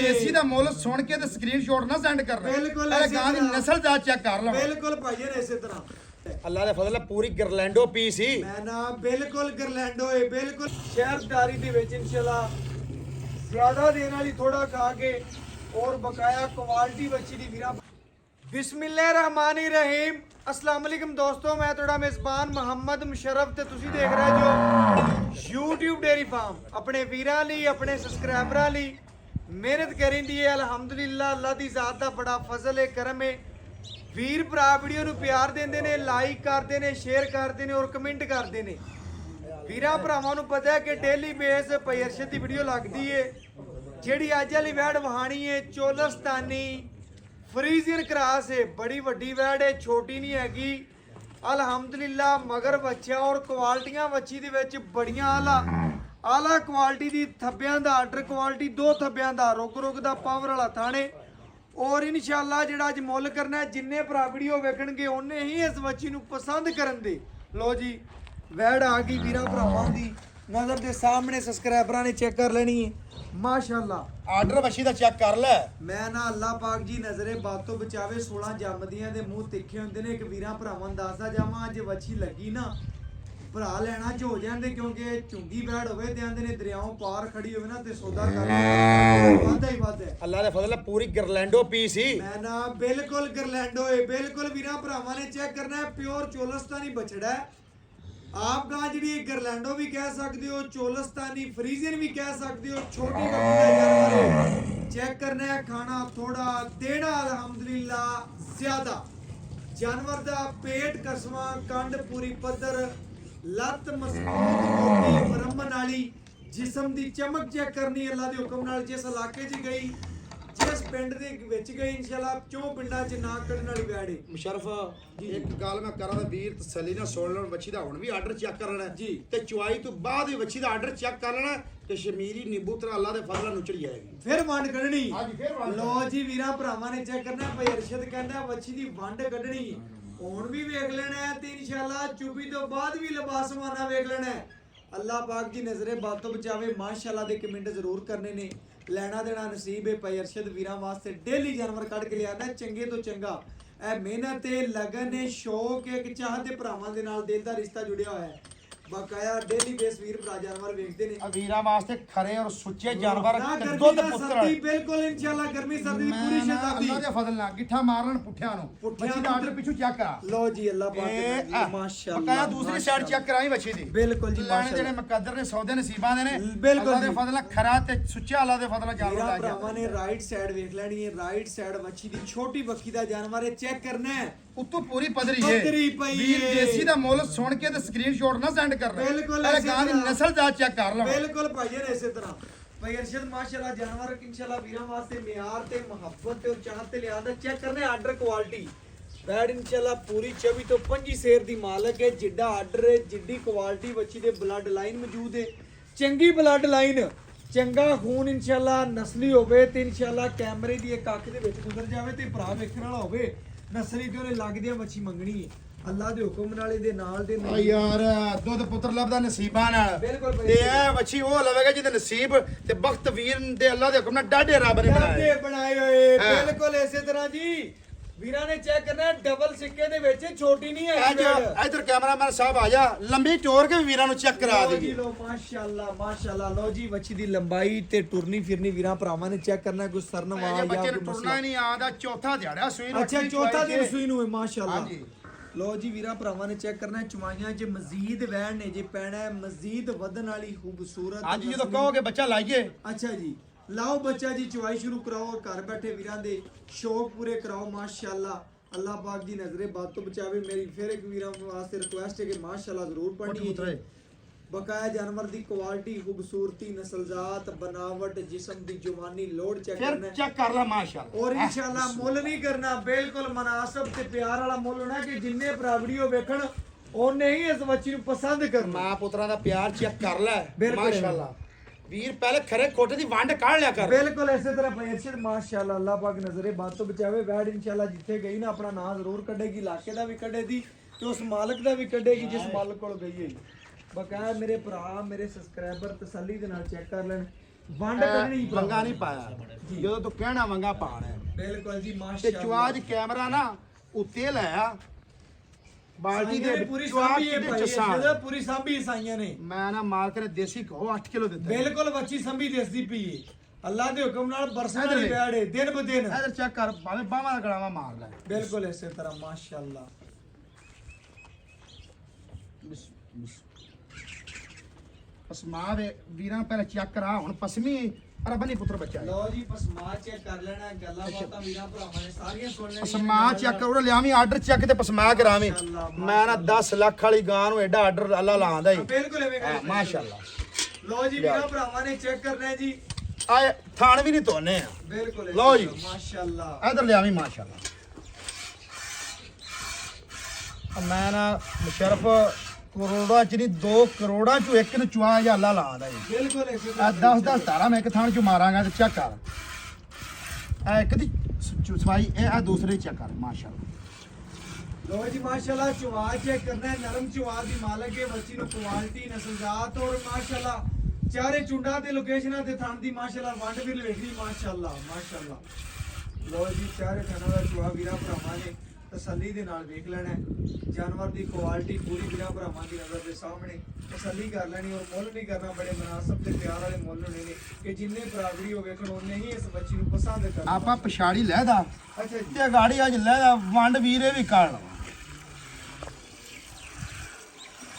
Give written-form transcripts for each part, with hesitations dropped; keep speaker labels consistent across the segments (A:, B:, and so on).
A: ਦੇਸੀ ਦਾ ਮੁੱਲ ਸੁਣ ਕੇ ਤੇ ਸਕਰੀਨਸ਼ਾਟ ਨਾ ਸੈਂਡ ਕਰਨਾ।
B: ਬਿਲਕੁਲ
A: ਇਹ ਗਾਂ ਦੀ ਨਸਲ ਦਾ ਚੈੱਕ ਕਰ ਲਓ।
B: ਬਿਲਕੁਲ ਭਾਈ ਨੇ ਇਸੇ ਤਰ੍ਹਾਂ
A: ਅੱਲਾ ਦੇ ਫਜ਼ਲ ਪੂਰੀ ਗਰਲੈਂਡੋ ਪੀ ਸੀ।
B: ਮੈਂ ਨਾ ਬਿਲਕੁਲ ਗਰਲੈਂਡੋ ਹੈ, ਬਿਲਕੁਲ ਸ਼ਹਿਰਦਾਰੀ ਦੇ ਵਿੱਚ ਇਨਸ਼ਾਅੱਲਾ ਜ਼ਿਆਦਾ ਦੇਣ ਵਾਲੀ ਥੋੜਾ ਖਾ ਕੇ ਔਰ ਬਕਾਇਆ ਕੁਆਲਿਟੀ ਬੱਚੀ ਦੀ ਵੀਰਾ। ਬਿਸਮਿਲ੍ਲਾਹਿਰਰਹਿਮਾਨਿਰਰਹੀਮ। अस्सलाम वालेकुम दोस्तों, मैं थोड़ा मेज़बान मोहम्मद मुशर्रफ ते तुसी देख रहे जो YouTube डेयरी फार्म अपने वीरां लई अपने सब्सक्राइबरां लई मेहनत करिंदी है। अलहमदुलिल्लाह अल्लाह दी ज़ात दा बड़ा फजल है, करम है। वीर भरा वीडियो नूं प्यार देंदे ने, लाइक करदे ने, शेयर करदे ने और कमेंट करदे ने। वीरां भरावां नूं पता है कि डेली बेस भाई अरशद दी वीडियो लगदी है। जिहड़ी अज वाली वैड वहानी है चोलस्तानी फ्रीजियन क्रास है, बड़ी वड्डी वैड है, छोटी नहीं हैगी। अलहमदुलिल्लाह मगर बच्चा और क्वालिटियां बच्ची दे विच बड़ियां आला क्वालिटी दी थब्बियां दा आर्डर क्वालिटी दो थब्बियां दा रुक दा पावर वाला थाने। और इंशाअल्लाह जिहड़ा अज मुੱਲ करना है जिन्ने भरा वीडियो वेखणगे उन्ने ही इस बच्ची नूं पसंद करन दे। लो जी वैड आ गई वीरां भरावां दी नज़र दे सामने, सब्सक्राइबरां ने चेक कर लेनी है माशाअल्लाह।
A: आर्डर वशी दा चेक कर ले।
B: मैं ना अल्लाह पाक जी नजरे बात तो बचावे 16 जमदियां दे मुंह तिखे हुंदे ने। एक वीरां भरावां दसदा जावां अज वच्छी लगी ना भरा लेना च हो जांदे, क्योंकि चुंगी बैड़ होवे ते आंदे ने दरियाओं पार खड़ी होवे ना ते सौदा कर वादा ही वादा है।
A: अल्लाह दे फजल पूरी गरलैंडो पी सी।
B: मैं ना बिल्कुल गरलैंडो है, बिल्कुल वीरां भरावां ने चेक करना है। प्योर चोलस्तानी बछड़ा है। आप गां जी गरलैंडो भी कह सकते हो, चोलस्तानी फ्रीजियन भी कह सकते हो। छोटी जानवर है, चेक करना है। खाना थोड़ा देना अल्हम्दुलिल्लाह ज्यादा। जानवर दा पेट कसमा, कंड पूरी पद्धर, लत मजबूत मोटी बरमन वाली, जिस्म दी चमक चेक करनी है अल्लाह दे हुक्म नाल। जिस इलाके च गई जिस पिंड दे विच गई इंशाअल्लाह चों पिंडां च ना कढण वाली बैड है।
A: मुशर्रफ एक गल मैं करा वीर तसल्ली ना सुन लेन, बच्ची दा हुण भी आर्डर चेक कर लेना जी ते चुआई तो बाद ही बच्ची दा आर्डर चेक कर लेना ते शमीरी नींबू तरह अल्लाह दे फजल नुचड़ जाएगी,
B: फिर वंड कढणी।
A: हां जी फिर वंड।
B: लो जी वीरां भरावां ने चेक करना। भाई अरशद कहंदा बच्ची दी वंड कढणी हुण भी वेख लेना है ते इंशाअल्लाह चुपी तो बाद भी लिबास माना वेख लेना है। अल्लाह पाक जी नजरे बातों बचावे। माशाअल्लाह दे कमेंट जरूर करने ने। ਲੈਣਾ ਦੇਣਾ ਨਸੀਬ ਹੈ ਭਾਈ ਅਰਸ਼ਦ ਵੀਰਾਂ ਵਾਸਤੇ ਡੇਲੀ ਜਾਨਵਰ ਕੱਢ ਕੇ ਲਿਆਉਂਦਾ ਚੰਗੇ ਤੋਂ ਚੰਗਾ। ਇਹ ਮਿਹਨਤ ਹੈ, ਲਗਨ ਹੈ, ਸ਼ੌਕ ਹੈ, ਇੱਕ ਚਾਹਤੇ ਭਰਾਵਾਂ ਦੇ ਨਾਲ ਦਿਲ ਦਾ ਰਿਸ਼ਤਾ ਜੁੜਿਆ ਹੋਇਆ ਹੈ। ਬਕਾਇਆ ਡੇਲੀ ਬੇਸ ਵੀਰ ਭਰਾ ਜਾਨਵਰ ਵੇਖਦੇ ਨੇ।
A: ਵੀਰਾਂ ਵਾਸਤੇ ਖਰੇ ਔਰ ਸੁੱਚੇ ਜਾਨਵਰ
B: ਦੁੱਧ ਪੁੱਤਰ ਵਾਲੇ ਬਿਲਕੁਲ ਇੰਸ਼ਾਅੱਲਾ ਗਰਮੀ ਸਰਦੀ ਦੀ ਪੂਰੀ ਸ਼ਤਾਬਦੀ
A: ਅੱਲਾਹ ਦੇ ਫਜ਼ਲ ਨਾਲ ਗਿੱਠਾ ਮਾਰਨ ਪੁੱਠਿਆਂ ਨੂੰ। ਬੱਚੀ ਦਾ ਆਰਡਰ ਪਿੱਛੋਂ ਚੈੱਕ ਕਰਾ
B: ਲਓ ਜੀ ਅੱਲਾਹ ਪਾਕ ਮਾਸ਼ਾਅੱਲਾ।
A: ਬਕਾਇਆ ਦੂਸਰੀ ਸਾਈਡ ਚੈੱਕ ਕਰਾਈ ਬੱਚੀ ਦੀ।
B: ਬਿਲਕੁਲ ਜੀ
A: ਮਾਸ਼ਾਅੱਲਾ ਜਿਹੜੇ ਮੁਕੱਦਰ ਨੇ ਸੌਦੇ ਨਸੀਬਾਂ ਦੇ ਨੇ।
B: ਬਿਲਕੁਲ
A: ਅੱਲਾਹ ਦੇ ਫਜ਼ਲ ਨਾਲ ਖਰਾ ਤੇ ਸੁੱਚਾ ਅੱਲਾਹ ਦੇ ਫਜ਼ਲ ਨਾਲ ਜਾਨਵਰ ਲਾ ਗਿਆ।
B: ਭਰਾਵਾਂ ਨੇ ਰਾਈਟ ਸਾਈਡ ਵੇਖ ਲੈਣੀ ਹੈ। ਰਾਈਟ ਸਾਈਡ ਬੱਚੀ ਦੀ ਛੋਟੀ ਬੱਕੀ ਦਾ ਜਾਨਵਰ ਹੈ, ਚੈੱਕ ਕਰਨਾ ਹੈ।
A: ਉੱਤੋਂ ਪੂਰੀ ਪਦਰੀ ਹੈ।
B: ਪਦਰੀ ਪਈ
A: ਵੀਰ
B: ਹੈ।
A: ਦੇਸੀ ਦਾ ਮੁੱਲ ਸੁਣ ਕੇ ਤੇ ਸਕਰੀਨਸ਼ਾਟ ਨਾ ਸੈਂਡ ਕਰਨਾ।
B: ਬਿਲਕੁਲ
A: ਇਹ ਗਾਂ ਦੀ ਨਸਲ ਦਾ ਚੈੱਕ ਕਰ ਲਓ।
B: ਬਿਲकुल ਭਾਈ ਨੇ ਇਸੇ ਤਰ੍ਹਾਂ ਭਾਈ ਅਰਸ਼ਦ ਮਾਸ਼ਾਅੱਲਾ ਜਾਨਵਰ ਇੰਸ਼ਾਅੱਲਾ ਵੀਰਾਂ ਵਾਸਤੇ ਮਿਆਰ ਤੇ ਮੁਹੱਬਤ ਤੇ ਚਾਹਤ ਤੇ ਲਿਆਦਾ ਚੈੱਕ ਕਰਨੇ ਆਰਡਰ ਕੁਆਲਿਟੀ। ਬੈਡ ਇੰਸ਼ਾਅੱਲਾ ਪੂਰੀ 24 ਤੋਂ 25 ਸ਼ੇਰ ਦੀ ਮਾਲਕ ਹੈ। ਜਿੱਡਾ ਆਰਡਰ ਹੈ, ਜਿੱਡੀ ਕੁਆਲਿਟੀ ਬੱਚੀ ਦੇ ਬਲੱਡ ਲਾਈਨ ਮੌਜੂਦ ਹੈ, ਚੰਗੀ ਬਲੱਡ ਲਾਈਨ, ਚੰਗਾ ਖੂਨ ਇੰਸ਼ਾਅੱਲਾ ਨਸਲੀ ਹੋਵੇ ਤੇ ਇੰਸ਼ਾਅੱਲਾ ਕੈਮਰੇ ਦੀ ਇੱਕ ਅੱਖ ਦੇ ਵਿੱਚ ਗੁਜ਼ਰ ਜਾਵੇ ਤੇ ਭਰਾ ਵੇਖਣ ਵਾਲਾ ਹੋਵੇ ਨਸਲੀ ਤੇ ਉਹਨੇ ਲੱਗਦਿਆਂ ਬੱਚੀ ਮੰਗਣੀ ਹੈ। ਅੱਲਾਹ ਦੇ ਹੁਕਮ ਨਾਲ ਇਹਦੇ ਨਾਲ ਦੇ
A: ਆ ਯਾਰ ਦੁੱਧ ਪੁੱਤਰ ਲੱਭਦਾ ਨਸੀਬਾਂ ਨਾਲ।
B: ਬਿਲਕੁਲ
A: ਤੇ ਇਹ ਬੱਚੀ ਉਹ ਲਵੇਗਾ ਜਿਹਦੇ ਨਸੀਬ ਤੇ ਬਖਤ ਵੀਰ ਦੇ ਅੱਲਾਹ ਦੇ ਹੁਕਮ ਨਾਲ ਡਾਢੇ ਰੱਬ ਨੇ
B: ਬਣਾਏ ਹੋਏ। ਬਿਲਕੁਲ ਇਸੇ ਤਰ੍ਹਾਂ ਜੀ ਵੀਰਾਂ ਨੇ ਚੈੱਕ ਕਰਨਾ ਡਬਲ ਸਿੱਕੇ ਦੇ ਵਿੱਚ ਛੋਟੀ ਨਹੀਂ ਹੈ।
A: ਇਧਰ ਕੈਮਰਾਮੈਨ ਸਾਹਿਬ ਆ ਜਾ, ਲੰਬੀ ਟੋਰ ਕੇ ਵੀਰਾਂ ਨੂੰ ਚੈੱਕ ਕਰਾ ਦੇਗੀ।
B: ਲੋ ਮਾਸ਼ਾਅੱਲਾ ਮਾਸ਼ਾਅੱਲਾ। ਲੋ ਜੀ ਬੱਚੀ ਦੀ ਲੰਬਾਈ ਤੇ ਟੁਰਨੀ ਫਿਰਨੀ ਵੀਰਾਂ ਭਰਾਵਾਂ ਨੇ ਚੈੱਕ ਕਰਨਾ। ਕੋਈ ਸਰਨਵਾ ਜਾਂ
A: ਬੱਚੇ ਨੂੰ ਟੁਰਨਾ ਨਹੀਂ ਆਦਾ। ਚੌਥਾ ਦਿਹਾੜਾ ਸੂਈ ਨੂੰ।
B: ਅੱਛਾ ਚੌਥਾ ਦਿਨ ਸੂਈ ਨੂੰ ਹੈ ਮਾਸ਼ਾਅੱਲਾ। ਲੋ ਜੀ ਵੀਰਾਂ ਭਰਾਵਾਂ ਨੇ ਚੈੱਕ ਕਰਨਾ ਚੁਮਾਈਆਂ 'ਚ ਮਜ਼ੀਦ ਵੈਣ ਨੇ ਜੇ ਪੈਣਾ ਹੈ ਮਜ਼ੀਦ ਵਧਣ ਵਾਲੀ ਖੂਬਸੂਰਤ।
A: ਅੱਜ ਜਦੋਂ ਕਹੋਗੇ ਬੱਚਾ ਲਾਈਏ।
B: ਅੱਛਾ ਜੀ ਲਾਓ ਬੱਚਾ ਜੀ ਚੁਆਈ ਸ਼ੁਰੂ ਕਰਾਓ। ਘਰ ਬੈਠੇ ਵੀਰਾਂ ਦੇ ਸ਼ੌਕ ਪੂਰੇ ਕਰਾਓ ਮਾਸ਼ਾਅੱਲਾ। ਅੱਲਾਹ ਪਾਕ ਦੀ ਨਜ਼ਰੇ ਬਾਤ ਤੋਂ ਬਚਾਵੇ। ਮੇਰੀ ਫਿਰ ਇੱਕ ਵੀਰਾਂ ਵਾਸਤੇ ਰਿਕੁਐਸਟ ਹੈ ਕਿ ਮਾਸ਼ਾਅੱਲਾ ਜ਼ਰੂਰ ਪੜ੍ਹਨੀ। ਬਕਾਇਆ ਜਾਨਵਰ ਦੀ ਕੁਆਲਿਟੀ, ਖੂਬਸੂਰਤੀ, ਨਸਲਜ਼ਾਤ, बनावट, जिस्म ਦੀ ਜਵਾਨੀ ਲੋਡ ਚੈੱਕ ਕਰਨਾ
A: ਫਿਰ ਚੈੱਕ ਕਰ ਲੈ ਮਾਸ਼ਾਅੱਲਾ।
B: ਔਰ ਇੰਸ਼ਾਅੱਲਾ ਮੁੱਲ ਨਹੀਂ ਕਰਨਾ, ਬਿਲਕੁਲ ਮਨਾਸਬ ਤੇ ਪਿਆਰ ਵਾਲਾ ਮੁੱਲ ਹੋਣਾ ਕਿ ਜਿੰਨੇ ਭਰਾ ਵੀਡੀਓ ਵੇਖਣ ਉਹਨੇ ਹੀ ਇਸ ਬੱਚੀ ਨੂੰ ਪਸੰਦ ਕਰਨਾ।
A: ਮਾਂ ਪੁੱਤਰਾਂ ਦਾ ਪਿਆਰ ਚੈੱਕ ਕਰ ਲੈ ਮਾਸ਼ਾਅੱਲਾ। ਵੀਰ ਪਹਿਲੇ ਖਰੇ ਖੋਟੇ ਦੀ ਵੰਡ ਕੱਢ ਲਿਆ ਕਰ।
B: ਬਿਲਕੁਲ ਇਸੇ ਤਰ੍ਹਾਂ ਭਾਈ ਅਰਸ਼ਦ ਮਾਸ਼ਾਅੱਲਾ ਅੱਲਾਹ ਪਾਕ ਨਜ਼ਰੇ ਬਾਤ ਤੋਂ ਬਚਾਵੇ। ਵੈਡ ਇੰਸ਼ਾਅੱਲਾ ਜਿੱਥੇ ਗਈ ਨਾ ਆਪਣਾ ਨਾਂ ਜ਼ਰੂਰ ਕੱਢੇਗੀ, ਇਲਾਕੇ ਦਾ ਵੀ ਕੱਢੇਗੀ ਤੇ ਉਸ ਮਾਲਕ ਦਾ ਵੀ ਕੱਢੇਗੀ ਜਿਸ ਮਾਲਕ ਕੋਲ ਗਈ ਹੈ। ਬਕਾਇਆ ਮੇਰੇ ਭਰਾ ਮੇਰੇ ਸਬਸਕ੍ਰਾਈਬਰ ਤਸੱਲੀ ਦੇ ਨਾਲ ਚੈੱਕ ਕਰ ਲੈਣ। ਵੰਡ ਕੱਢਣੀ
A: ਵੰਗਾ ਨਹੀਂ ਪਾਇਆ ਜਦੋਂ ਤੂੰ ਕਹਿਣਾ ਵੰਗਾ ਪਾਣਾ ਹੈ।
B: ਬਿਲਕੁਲ ਜੀ
A: ਤੇ
B: ਮਾਸ਼ਾਅੱਲਾ
A: ਚਵਾਜ ਕੈਮਰਾ ਨਾ ਉੱਤੇ ਲਾਇਆ ਬਾਲਟੀ
B: ਸਾਈਆਂ
A: ਦੇ
B: ਨੇ ਪੂਰੀ
A: ਚਵਾਜ
B: ਸਾਂਭੀ ਹੈ
A: ਦੇ
B: ਭਾਈ
A: ਚਸਾ
B: ਇਹਦਾ ਪੂਰੀ ਸਾਂਭੀ ਸਾਈਆਂ ਨੇ
A: ਮੈਂ ਨਾ ਮਾਲਕ ਨੇ ਦੇਸੀ ਘੋ 8 ਕਿਲੋ ਦਿੱਤਾ
B: ਬਿਲਕੁਲ ਬੱਚੀ ਸੰਭੀ ਦਿਸਦੀ ਪਈ ਏ ਅੱਲਾ ਦੇ ਹੁਕਮ ਨਾਲ ਬਰਸਣ ਵਾਲੀ
A: ਇਧਰ
B: ਵੈੜ ਏ ਦਿਨ ਬ ਦਿਨ
A: ਇਧਰ ਚੈੱਕ ਕਰ ਭਾਵੇਂ ਬਾਹਾਂ ਦਾ ਗੜਾਵਾ ਮਾਰ ਲੈ
B: ਬਿਲਕੁਲ ਇਸੇ ਤਰ੍ਹਾਂ ਮਾਸ਼ਾਅੱਲਾ
A: ਪਸਮਾ ਦੇ ਵੀਰਾਂ ਪਹਿਲਾਂ ਚੈੱਕ ਕਰਾ ਹੁਣ ਪਸਮੀ ਰਬਨੀ ਪੁੱਤਰ ਬੱਚਾ ਹੈ
B: ਲਓ ਜੀ ਪਸਮਾ ਚੈੱਕ ਕਰ ਲੈਣਾ ਗੱਲਾਂ ਬਾਤਾਂ ਵੀਰਾਂ ਭਰਾਵਾਂ ਨੇ ਸਾਰੀਆਂ ਸੁਣ ਲੈਣੀਆਂ
A: ਪਸਮਾ ਚੈੱਕ ਕਰੋ ਲਿਆਵੀਂ ਆਰਡਰ ਚੈੱਕ ਤੇ ਪਸਮਾ ਕਰਾਵੇਂ ਮੈਂ ਨਾ 10 ਲੱਖ ਵਾਲੀ ਗਾਂ ਨੂੰ ਐਡਾ ਆਰਡਰ ਅੱਲਾ ਲਾਉਂਦਾ ਹੀ
B: ਬਿਲਕੁਲ ਐਵੇਂ
A: ਹਾਂ, ਮਾਸ਼ਾਅੱਲਾ
B: ਲਓ ਜੀ ਵੀਰਾਂ ਭਰਾਵਾਂ ਨੇ ਚੈੱਕ ਕਰਨਾ ਹੈ ਜੀ
A: ਆ ਥਾਣ ਵੀ ਨਹੀਂ ਧੋਨੇ ਆ
B: ਬਿਲਕੁਲ
A: ਲਓ ਜੀ।
B: ਮਾਸ਼ਾਅੱਲਾ
A: ਇਧਰ ਲਿਆਵੀਂ ਮਾਸ਼ਾਅੱਲਾ ਮੈਂ ਨਾ ਮੁਸ਼ਰਫ ਕਰੋੜਾਂ ਚ ਨਹੀਂ 2 ਕਰੋੜਾਂ ਚੋਂ ਇੱਕ ਨੂੰ ਚੁਆ ਜਾਂ ਅੱਲਾ ਲਾਉਂਦਾ ਹੀ
B: ਬਿਲਕੁਲ ਇਸੇ
A: ਆ 10 ਤਾਰਾ ਮੈਂ ਇੱਕ ਥਾਣ ਚ ਮਾਰਾਂਗਾ ਤੇ ਚੈੱਕ ਕਰ ਇਹ ਇੱਕ ਦੀ ਸਵਾਈ ਇਹ ਆ ਦੂਸਰੇ ਚੈੱਕ ਕਰ ਮਾਸ਼ਾਅੱਲਾ
B: ਲੋ ਜੀ ਮਾਸ਼ਾਅੱਲਾ ਚੁਆ ਚੈੱਕ ਕਰਨਾ ਹੈ ਨਰਮ ਚੁਆ ਦੀ ਮਾਲਕ ਹੈ ਬੱਚੀ ਨੂੰ ਕੁਆਲਿਟੀ ਨਸਲਜਾਤ ਔਰ ਮਾਸ਼ਾਅੱਲਾ ਚਾਰੇ ਚੁੰਡਾਂ ਤੇ ਲੋਕੇਸ਼ਨਾਂ ਤੇ ਥਣ ਦੀ ਮਾਸ਼ਾਅੱਲਾ ਵੰਡ ਵੀ ਵੇਖੀ ਮਾਸ਼ਾਅੱਲਾ ਮਾਸ਼ਾਅੱਲਾ ਲੋ ਜੀ ਚਾਰੇ ਥਣਾਂ ਦਾ ਚੁਆ ਵੀਰਾਂ ਭਰਾਵਾਂ ਨੇ ਤਸੱਲੀ ਦੇ ਨਾਲ ਵੇਖ ਲੈਣਾ ਹੈ ਜਾਨਵਰ ਦੀ ਕੁਆਲਿਟੀ ਪੂਰੀ ਵੀਰਾਂ ਭਰਾਵਾਂ ਦੀ ਨਜ਼ਰ ਦੇ ਸਾਹਮਣੇ ਤਸੱਲੀ ਕਰ ਲੈਣੀ ਔਰ ਮੁੱਲ ਨਹੀਂ ਕਰਨਾ ਬੜੇ ਮਨਾਸਬ ਤੇ ਪਿਆਰ ਵਾਲੇ ਮੁੱਲ ਹੋਣੇ ਨੇ ਕਿ ਜਿੰਨੇ ਬਰਾਬਰੀ ਹੋ ਵੇਖਣ ਉਹਨੇ ਹੀ ਇਸ ਬੱਚੀ ਨੂੰ ਪਸੰਦ ਕਰਨਾ
A: ਆਪਾਂ ਪਛਾੜੀ ਲੈਦਾ
B: ਅੱਛਾ ਜੀ
A: ਤੇ ਗਾੜੀ ਅੱਜ ਲੈਦਾ ਵੰਡ ਵੀਰੇ ਵੀ ਕਾਲ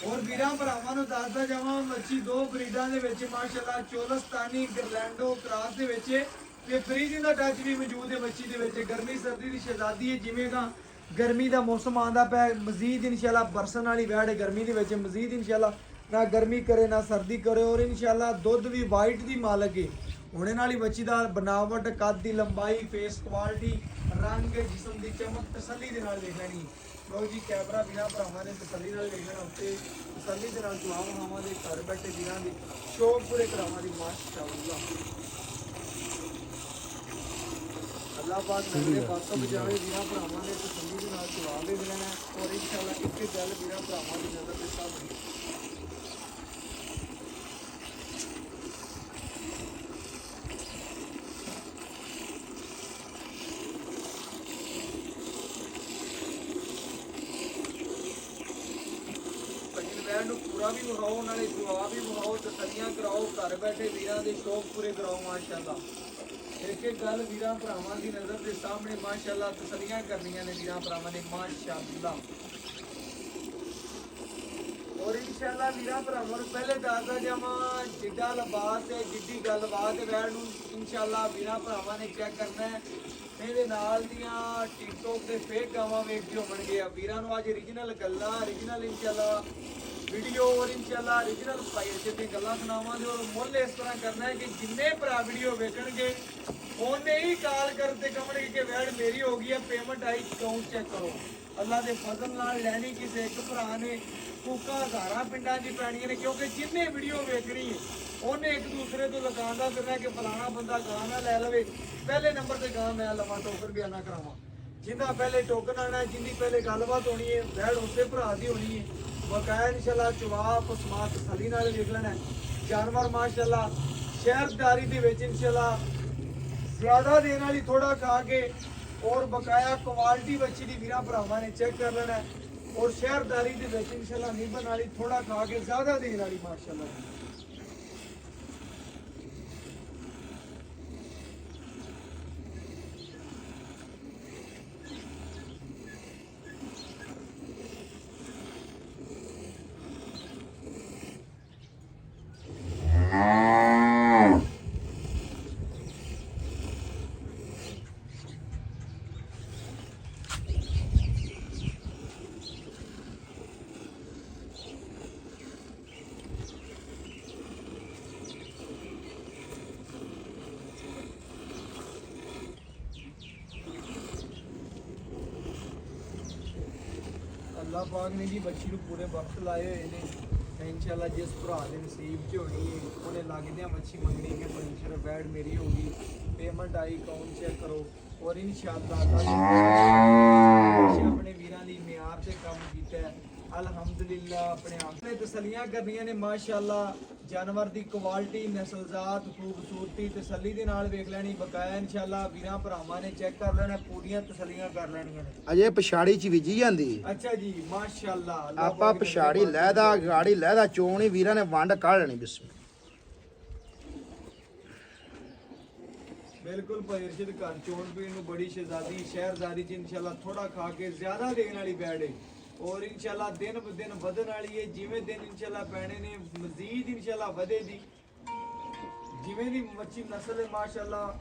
B: ਔਰ ਵੀਰਾਂ ਭਰਾਵਾਂ ਨੂੰ ਦੱਸਦਾ ਜਾਵਾਂ ਮੱਛੀ ਦੋ ਬਰੀਡਾਂ ਦੇ ਵਿੱਚ ਮਾਸ਼ਾਅੱਲਾ ਚੋਲਸਤਾਨੀ ਗਰਲੈਂਡੋ ਕ੍ਰਾਸ ਦੇ ਵਿੱਚ ਤੇ ਫਰੀਜ਼ਿੰਗ ਦਾ ਟੱਚ ਵੀ ਮੌਜੂਦ ਹੈ ਮੱਛੀ ਦੇ ਵਿੱਚ ਗਰਮੀ ਸਰਦੀ ਦੀ ਸ਼ਹਿਜ਼ਾਦੀ ਹੈ ਜਿਵੇਂਗਾ ਗਰਮੀ ਦਾ ਮੌਸਮ ਆਂਦਾ ਪਿਆ ਮਜ਼ੀਦ ਇਨਸ਼ਾਅੱਲਾ ਬਰਸਨ ਵਾਲੀ ਵੈੜ ਹੈ ਗਰਮੀ ਦੇ ਵਿੱਚ ਮਜ਼ੀਦ ਇਨਸ਼ਾਅੱਲਾ ਨਾ ਗਰਮੀ ਕਰੇ ਨਾ ਸਰਦੀ ਕਰੇ ਔਰ ਇਨਸ਼ਾਅੱਲਾ ਦੁੱਧ ਵੀ ਵਾਈਟ ਦੀ ਮਾਲਕ ਹੈ ਹੁਣੇ ਨਾਲ ਹੀ ਬੱਚੀ ਦਾ ਬਨਾਵਟ ਕੱਦ ਦੀ ਲੰਬਾਈ ਫੇਸ ਕੁਆਲਿਟੀ ਰੰਗ ਜਿਸਮ ਦੀ ਚਮਕ ਤਸੱਲੀ ਦੇ ਨਾਲ ਦੇਖ ਲੈਣੀ ਲੋ ਜੀ ਕੈਮਰਾ ਵੀਰਾਂ ਭਰਾਵਾਂ ਨੇ ਤਸੱਲੀ ਨਾਲ ਵੇਖਣਾ ਉੱਤੇ ਤਸੱਲੀ ਦੇ ਨਾਲ ਜਵਾਬ ਹਾਵਾਂ ਦੇ ਘਰ ਬੈਠੇ ਵੀਰਾਂ ਦੀ ਸ਼ੌਕ ਪੂਰੇ ਕਰਾਵਾਂ ਦੀ ਮਾਸ਼ਾਅੱਲਾ ਅੱਲਾਹ ਪਾਕ ਮੇਰੇ ਪਾਸੋਂ ਬਚਾਵੇ ਵੀਰਾਂ ਭਰਾਵਾਂ ਨੇ ਤਸੱਲੀ ਦੇ ਨਾਲ ਜਵਾਬ ਦੇ ਦੇਣਾ ਔਰ ਇਨਸ਼ਾਅੱਲਾ ਇੱਕ ਗੱਲ ਵੀਰਾਂ ਭਰਾਵਾਂ ਦੀ ਨਜ਼ਰ ਦੇ ਸਾਹਮਣੇ ਵੈਰ ਨੂੰ ਪੂਰਾ ਵੀ ਵਿਖਾਓ ਨਾਲੇ ਜਵਾਬ ਵੀ ਵਿਖਾਓ ਤਸੱਲੀਆਂ ਕਰਾਓ ਘਰ ਬੈਠੇ ਵੀਰਾਂ ਦੇ ਸ਼ੌਕ ਪੂਰੇ ਕਰਾਓ ਮਾਸ਼ਾਅੱਲਾ ਇੱਕ ਇੱਕ ਗੱਲ ਵੀਰਾਂ ਭਰਾਵਾਂ ਦੀ ਨਜ਼ਰ ਦੇ ਸਾਹਮਣੇ ਮਾਸ਼ਾਅੱਲਾ ਤਸੱਲੀਆਂ ਕਰਨੀਆਂ ਨੇ ਵੀਰਾਂ ਭਰਾਵਾਂ ਨੇ ਮਾਸ਼ਾਅੱਲਾ ਔਰ ਇਨਸ਼ਾਅੱਲਾ ਵੀਰਾਂ ਭਰਾਵਾਂ ਨੂੰ ਪਹਿਲੇ ਦੱਸਦਾ ਜਾਵਾਂ ਜਿੱਡਾ ਲਿਬਾਸ ਤੇ ਜਿੱਡੀ ਗੱਲਬਾਤ ਹੈ ਵੈਰ ਨੂੰ ਇਨਸ਼ਾਅੱਲਾ ਵੀਰਾਂ ਭਰਾਵਾਂ ਨੇ ਚੈੱਕ ਕਰਨਾ ਹੈ ਇਹਦੇ ਨਾਲ ਦੀਆਂ ਟਿਕਟੋਕ ਤੇ ਫੇਕ ਗਾਵਾਂ ਵੇਖਦੇ ਹੋਣਗੇ ਆ ਵੀਰਾਂ ਨੂੰ ਅੱਜ origignal ਗੱਲਾਂ origignal ਇਨਸ਼ਾਅੱਲਾ ਵੀਡੀਓ ਔਰ ਇਨਸ਼ਾਅੱਲਾ origignal ਪ੍ਰਾਈਸ ਤੇ ਗੱਲਾਂ ਸੁਣਾਵਾਂਗੇ ਔਰ ਮੁੱਲ ਇਸ ਤਰ੍ਹਾਂ ਕਰਨਾ ਹੈ ਕਿ ਜਿੰਨੇ ਭਰਾ ਵੀਡੀਓ ਵੇਖਣਗੇ ਉਹਨੇ ਹੀ ਕਾਲ ਕਰਦੇ ਕਹਣਗੇ ਕਿ ਵੈੜ ਮੇਰੀ ਹੋ ਗਈ ਹੈ ਪੇਮੈਂਟ ਆਈ ਅਕਾਊਂਟ ਚੈੱਕ ਕਰੋ ਅੱਲਾ ਦੇ ਫਜ਼ਲ ਨਾਲ ਲੈਣੀ ਕਿਸੇ ਇੱਕ ਭਰਾ ਨੇ ਕੂਕਾਂ ਹਜ਼ਾਰਾਂ ਪਿੰਡਾਂ 'ਚ ਪੈਣੀਆਂ ਨੇ ਕਿਉਂਕਿ ਜਿੰਨੇ ਵੀਡੀਓ ਵੇਖਣੀ ਹੈ ਉਹਨੇ ਇੱਕ ਦੂਸਰੇ ਤੋਂ ਲਗਾਉਂਦਾ ਫਿਰਨਾ ਕਿ ਫਲਾਣਾ ਬੰਦਾ ਗਾਂ ਨਾ ਲੈ ਲਵੇ ਪਹਿਲੇ ਨੰਬਰ ਤੇ ਗਾਂ ਮੈਂ ਲਵਾਂ ਟੋਕਰ ਬਿਆਨਾ ਕਰਾਵਾਂ ਜਿੰਦਾ ਪਹਿਲੇ ਟੋਕਨ ਆਣਾ ਜਿੰਦੀ ਪਹਿਲੇ ਗੱਲਬਾਤ ਹੋਣੀ ਹੈ ਵੈੜ ਉਸੇ ਭਰਾ ਦੀ ਹੋਣੀ ਹੈ ਬਕਾਇਆ ਇਨਸ਼ਾਅੱਲਾ ਜਵਾਬ ਉਸਮਾਤ ਤਸੱਲੀ ਨਾਲ ਵੇਖ ਲੈਣਾ ਜਾਨਵਰ ਮਾਸ਼ਾਅੱਲਾ ਸ਼ਹਿਰਦਾਰੀ ਦੇ ਵਿੱਚ ਇਨਸ਼ਾਅੱਲਾ ਜ਼ਿਆਦਾ ਦੇਣ ਵਾਲੀ ਥੋੜਾ ਖਾ ਕੇ ਔਰ ਬਕਾਇਆ ਕੁਆਲਿਟੀ ਬੱਚੀ ਦੀ ਵੀਰਾਂ ਭਰਾਵਾਂ ਨੇ ਚੈੱਕ ਕਰ ਲੈਣਾ ਔਰ ਸ਼ਹਿਰਦਾਰੀ ਦੇ ਵਿੱਚ ਇਨਸ਼ਾਅੱਲਾ ਨਿਭਣ ਵਾਲੀ ਥੋੜਾ ਖਾ ਕੇ ਜ਼ਿਆਦਾ ਦੇਣ ਵਾਲੀ ਮਾਸ਼ਾਅੱਲਾ ਅੱਲਾਹ ਪਾਕ ਨੇ ਜੀ ਬੱਚੀ ਨੂੰ ਪੂਰੇ ਵਕਤ ਲਾਏ ਹੋਏ ਨੇ ਤੇ ਇਨਸ਼ਾਅੱਲਾ ਜਿਸ ਭਰਾ ਦੇ ਨਸੀਬ 'ਚ ਹੋਣੀ ਹੈ ਉਹਨੇ ਲੱਗਦਿਆਂ ਬੱਚੀ ਮੰਗਣੀ ਕਿ ਪੰਚਰ ਬੈਡ ਮੇਰੀ ਹੋਗੀ ਪੇਮੈਂਟ ਆਈ ਅਕਾਊਂਟ ਚੈੱਕ ਕਰੋ ਔਰ ਇਨਸ਼ਾਅੱਲਾ ਆਪਣੇ ਵੀਰਾਂ ਦੀ ਮਿਆਰ ਤੇ ਕੰਮ ਕੀਤਾ ਹੈ ਅਲਹਮਦੁਲਿਲਾ ਆਪਣੇ ਆਪ ਨੇ ਤਸੱਲੀਆਂ ਕਰਨੀਆਂ ਨੇ ਮਾਸ਼ਾਅੱਲਾ ਜਾਨਵਰ ਦੀ ਕੁਆਲਿਟੀ, ਨਸਲਜ਼ਾਤ, ਖੂਬਸੂਰਤੀ ਤਸੱਲੀ ਦੇ ਨਾਲ ਵੇਖ ਲੈਣੀ। ਬਕਾਇਆ ਇਨਸ਼ਾਅੱਲਾ ਵੀਰਾਂ ਭਰਾਵਾਂ ਨੇ ਚੈੱਕ ਕਰ ਲੈਣਾ, ਪੂਰੀਆਂ ਤਸੱਲੀਆਂ ਕਰ ਲੈਣੀਆਂ ਨੇ।
A: ਅਜੇ ਪਛਾੜੀ ਚ ਵਿਜੀ ਜਾਂਦੀ।
B: ਅੱਛਾ ਜੀ, ਮਾਸ਼ਾਅੱਲਾ।
A: ਆਪਾਂ ਪਛਾੜੀ ਲਹਿਦਾ ਗਾੜੀ ਲਹਿਦਾ ਚੋਣੀ ਵੀਰਾਂ ਨੇ ਵੰਡ ਕੱਢ ਲੈਣੀ। ਬਿਸਮਿਲ੍ਲਾ।
B: ਬਿਲਕੁਲ ਭਾਈ ਅਰਸ਼ਦ ਘਰ ਚੋਣ ਪੀਣ ਨੂੰ ਬੜੀ ਸ਼ਹਿਜ਼ਾਦੀ ਸ਼ਹਿਰਜ਼ਾਦੀ ਚ ਇਨਸ਼ਾਅੱਲਾ ਥੋੜਾ ਖਾ ਕੇ ਜ਼ਿਆਦਾ ਦੇਣ ਵਾਲੀ ਬੈਡ ਹੈ ਔਰ ਇਨਸ਼ਾਅੱਲਾ ਦਿਨ ਬ ਦਿਨ ਵਧਣ ਵਾਲੀ ਹੈ। ਜਿਵੇਂ ਦਿਨ ਇਨਸ਼ਾਅੱਲਾ ਪੈਣੇ ਨੇ ਮਜ਼ੀਦ ਇਨਸ਼ਾਅੱਲਾ ਵਧੇਗੀ। ਜਿਵੇਂ ਦੀ ਮੱਛੀ ਨਸਲ ਹੈ ਮਾਸ਼ਾਅੱਲਾ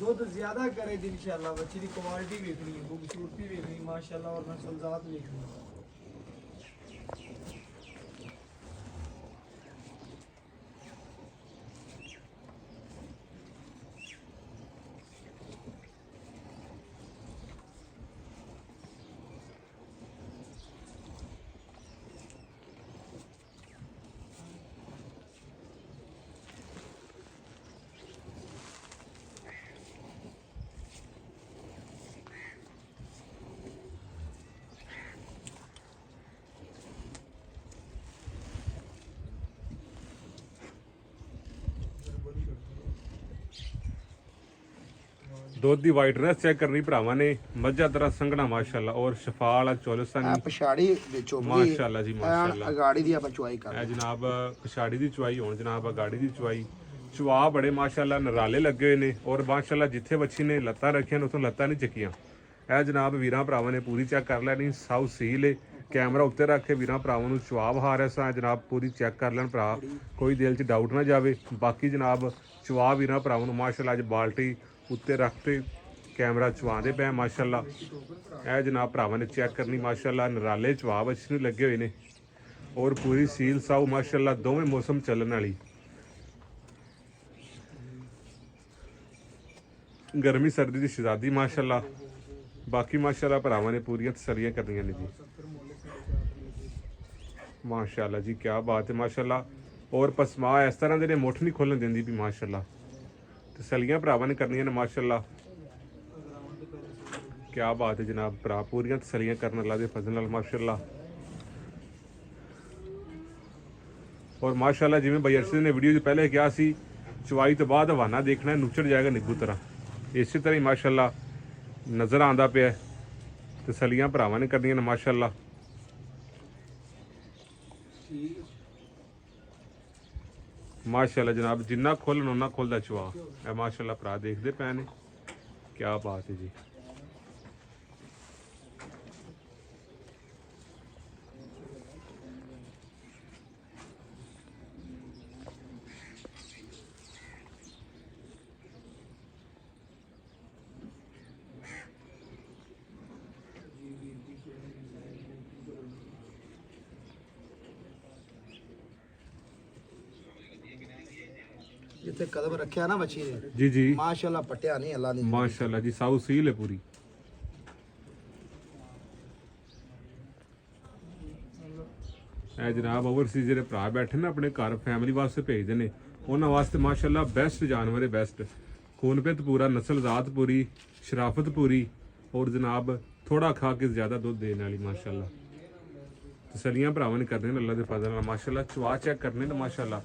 B: ਦੁੱਧ ਜ਼ਿਆਦਾ ਕਰੇਗੀ ਇਨਸ਼ਾਅੱਲਾ। ਮੱਛੀ ਦੀ ਕੁਆਲਿਟੀ ਵੇਖਣੀ ਹੈ, ਖੂਬਸੂਰਤੀ ਵੇਖਣੀ ਮਾਸ਼ਾਅੱਲਾ ਔਰ ਨਸਲਜ਼ਾਤ ਵੇਖਣੀ।
C: ਦੁੱਧ ਦੀ ਵਾਈਟਨੈਸ ਚੈੱਕ ਕਰਨੀ ਭਰਾਵਾਂ ਨੇ। ਮੱਝਾਂ ਤਰ੍ਹਾਂ ਸੰਘਣਾ ਮਾਸ਼ਾਅੱਲਾ ਔਰ ਸ਼ਫਾ ਵਾਲਾ ਚੋਲਸਾਨੀ
A: ਪਛਾੜੀ ਵਿੱਚੋਂ
C: ਮਾਸ਼ਾਅੱਲਾ ਜੀ ਮਾਸ਼ਾਅੱਲਾ।
A: ਗਾੜੀ ਦੀ ਆਪਾਂ ਚੁਆਈ ਕਰ
C: ਇਹ ਜਨਾਬ ਪਛਾੜੀ ਦੀ ਚੁਆਈ ਹੋਣ ਜਨਾਬ ਗਾੜੀ ਦੀ ਚੁਆਈ। ਚੁਆ ਬੜੇ ਮਾਸ਼ਾਅੱਲਾ ਨਰਾਲੇ ਲੱਗੇ ਹੋਏ ਨੇ ਔਰ ਮਾਸ਼ਾਅੱਲਾ ਜਿੱਥੇ ਬੱਚੀ ਨੇ ਲੱਤਾਂ ਰੱਖੀਆਂ ਨੇ ਉਥੋਂ ਲੱਤਾਂ ਨਹੀਂ ਚੱਕੀਆਂ। ਇਹ ਜਨਾਬ ਵੀਰਾਂ ਭਰਾਵਾਂ ਨੇ ਪੂਰੀ ਚੈੱਕ ਕਰ ਲੈਣੀ। ਸਾਊ ਸੀਲ ਏ। ਕੈਮਰਾ ਉੱਤੇ ਰੱਖ ਕੇ ਵੀਰਾਂ ਭਰਾਵਾਂ ਨੂੰ ਚੁਆ ਵਹਾ ਰਿਹਾ ਸਾਂ। ਜਨਾਬ ਪੂਰੀ ਚੈੱਕ ਕਰ ਲੈਣ ਭਰਾ, ਕੋਈ ਦਿਲ 'ਚ ਡਾਊਟ ਨਾ ਜਾਵੇ। ਬਾਕੀ ਜਨਾਬ ਚੁਆ ਵੀਰਾਂ ਭਰਾਵਾਂ ਨੂੰ ਮਾਸ਼ਾਅੱਲਾ ਅੱਜ ਬਾਲਟੀ ਉੱਤੇ ਰੱਖ ਕੇ ਕੈਮਰਾ ਚਵਾਉਂਦੇ ਪਏ ਮਾਸ਼ਾਅੱਲਾ। ਇਹ ਜਨਾਬ ਭਰਾਵਾਂ ਨੇ ਚੈੱਕ ਕਰਨੀ ਮਾਸ਼ਾਅੱਲਾ। ਨਰਾਲੇ ਚਵਾ ਬੱਚੀ ਨੂੰ ਲੱਗੇ ਹੋਏ ਨੇ ਔਰ ਪੂਰੀ ਸੀਲ ਸਾਊ ਮਾਸ਼ਾਅੱਲਾ। ਦੋਵੇਂ ਮੌਸਮ ਚੱਲਣ ਵਾਲੀ। ਗਰਮੀ ਸਰਦੀ ਦੀ ਸ਼ਹਿਜ਼ਾਦੀ ਮਾਸ਼ਾਅੱਲਾ। ਬਾਕੀ ਮਾਸ਼ਾਅੱਲਾ ਭਰਾਵਾਂ ਨੇ ਪੂਰੀਆਂ ਤਸੱਲੀਆਂ ਕਰਨੀਆਂ ਨੇ ਜੀ ਮਾਸ਼ਾਅੱਲਾ ਜੀ। ਕੀ ਬਾਤ ਹੈ ਮਾਸ਼ਾਅੱਲਾ। ਔਰ ਪਸਮਾ ਇਸ ਤਰ੍ਹਾਂ ਦੇ ਨੇ ਮੁੱਠ ਨਹੀਂ ਖੋਲਣ ਦਿੰਦੀ ਵੀ ਮਾਸ਼ਾਅੱਲਾ। ਤਸੱਲੀਆਂ ਭਰਾਵਾਂ ਨੇ ਕਰਨੀਆਂ ਨੇ ਮਾਸ਼ਾਅੱਲਾ। ਕੀ ਬਾਤ ਹੈ ਜਨਾਬ ਭਰਾ, ਪੂਰੀਆਂ ਤਸੱਲੀਆਂ ਕਰਨ ਅੱਲਾ ਦੇ ਫਜ਼ਲ ਨਾਲ ਮਾਸ਼ਾਅੱਲਾ। ਔਰ ਮਾਸ਼ਾਅੱਲਾ ਜਿਵੇਂ ਬਈ ਅਰਸ਼ਦ ਨੇ ਵੀਡੀਓ 'ਚ ਪਹਿਲੇ ਕਿਹਾ ਸੀ ਚਵਾਈ ਤੋਂ ਬਾਅਦ ਹਵਾਨਾ ਦੇਖਣਾ ਨੁੱਚੜ ਜਾਏਗਾ ਨਿੱਬੂ ਤਰ੍ਹਾਂ। ਇਸੇ ਤਰ੍ਹਾਂ ਹੀ ਮਾਸ਼ਾਅੱਲਾ ਨਜ਼ਰ ਆਉਂਦਾ ਪਿਆ। ਤਸੱਲੀਆਂ ਭਰਾਵਾਂ ਨੇ ਕਰਨੀਆਂ ਨੇ ਮਾਸ਼ਾਅੱਲਾ। ਮਾਸ਼ਾਅੱਲਾ ਜਨਾਬ ਜਿੰਨਾ ਖੋਲਣ ਉਹਨਾਂ ਖੁੱਲਦਾ ਚਵਾ। ਇਹ ਮਾਸ਼ਾਅੱਲਾ ਭਰਾ ਦੇਖਦੇ ਪਏ ਨੇ। ਕੀ ਬਾਤ ਹੈ ਜੀ।
A: ਜਿੱਥੇ ਕਦਮ ਰੱਖਿਆ ਨਾ ਬੱਚੀ ਨੇ
C: ਜੀ ਜੀ
A: ਮਾਸ਼ਾਅੱਲਾ ਪਟਿਆ ਨਹੀਂ ਅੱਲਾ ਦੀ
C: ਮਾਸ਼ਾਅੱਲਾ ਜੀ। ਸਾਊ ਸੀਲ ਹੈ ਪੂਰੀ। ਇਹ ਜਨਾਬ ਓਵਰਸੀਜ਼ ਜਿਹੜੇ ਭਰਾ ਬੈਠੇ ਨੇ ਆਪਣੇ ਘਰ ਫੈਮਿਲੀ ਵਾਸਤੇ ਭੇਜਦੇ ਨੇ ਉਹਨਾਂ ਵਾਸਤੇ ਮਾਸ਼ਾਅੱਲਾ ਬੈਸਟ ਜਾਨਵਰ ਹੈ। ਬੈਸਟ ਖੂਨਪਿਤ ਪੂਰਾ, ਨਸਲਜ਼ਾਤ ਪੂਰੀ, ਸ਼ਰਾਫਤ ਪੂਰੀ ਔਰ ਜਨਾਬ ਥੋੜਾ ਖਾ ਕੇ ਜ਼ਿਆਦਾ ਦੁੱਧ ਦੇਣ ਵਾਲੀ ਮਾਸ਼ਾਅੱਲਾ। ਤਸੱਲੀਆਂ ਭਰਾਵਾਂ ਨੇ ਕਰਨੇ ਨੇ ਅੱਲਾ ਦੇ ਫਜ਼ਲ ਨਾਲ ਮਾਸ਼ਾਅੱਲਾ। ਚਵਾ ਚੈੱਕ ਕਰਨੇ ਨੇ ਮਾਸ਼ਾਅੱਲਾ।